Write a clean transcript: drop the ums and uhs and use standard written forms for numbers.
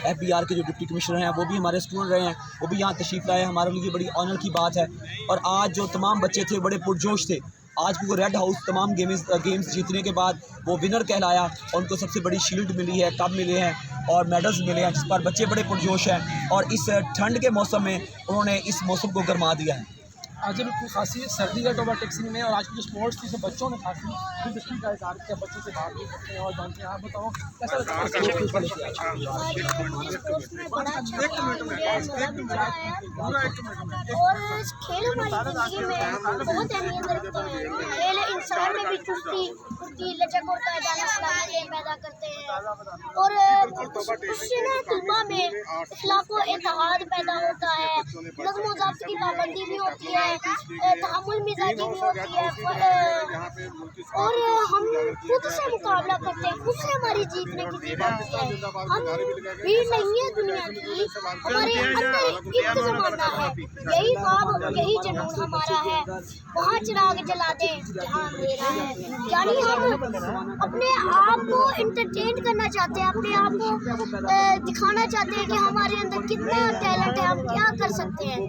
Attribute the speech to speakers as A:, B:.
A: FBR کے جو deputy commissioner ہیں وہ بھی ہمارے اسٹوڈنٹ رہے ہیں, وہ بھی یہاں تشریف لائے. ہمارے لیے بڑی آنر کی بات ہے. اور آج جو تمام بچے تھے بڑے پرجوش تھے. آج وہ ریڈ ہاؤس تمام گیمز جیتنے کے بعد وہ ونر کہلایا, اور ان کو سب سے بڑی شیلڈ ملی ہے, کپ ملے ہیں اور میڈلز ملے ہیں, جس پر بچے بڑے پرجوش ہیں. اور اس ٹھنڈ کے موسم میں انہوں نے اس موسم کو گرما دیا ہے.
B: آج بالکل خاصی سردی کا ٹوبا ٹیکسی میں, اور آج کی جو اسپورٹس تھی بچوں نے خاصی دلچسپی کا اظہار کیا, بچوں سے بات بھی کرتے ہیں اور جانتے ہیں. آپ بتاؤ کیسا لگتا ہے؟
C: اور کھیل ہماری زندگی میں بہت اہمیت رکھتے ہیں. کھیل انسان میں بھی چستی لچک اور قاعدانہ صلاحیتیں پیدا کرتے ہیں, اور اس سے نا طلباء میں اخلاق و اتحاد پیدا ہوتا ہے, نظم و ضبط کی پابندی بھی ہوتی ہے, تحمل مزاجی بھی ہوتی ہے, اور ہم خود سے مقابلہ کرتے ہیں, خود سے ہماری جیتنے کی جیت آتی ہے. ہم بھی نہیں ہے دنیا کی, ہمارے اندر ایک زمانہ ہے, یہی خواب یہی جنون ہمارا ہے. وہاں چراغ جلا دیں جہاں اندھیرا ہے. یعنی ہم اپنے آپ کو انٹرٹین کرنا چاہتے ہیں, اپنے آپ کو دکھانا چاہتے ہیں کہ ہمارے اندر کتنا ٹیلنٹ ہے, ہم کیا کر سکتے ہیں.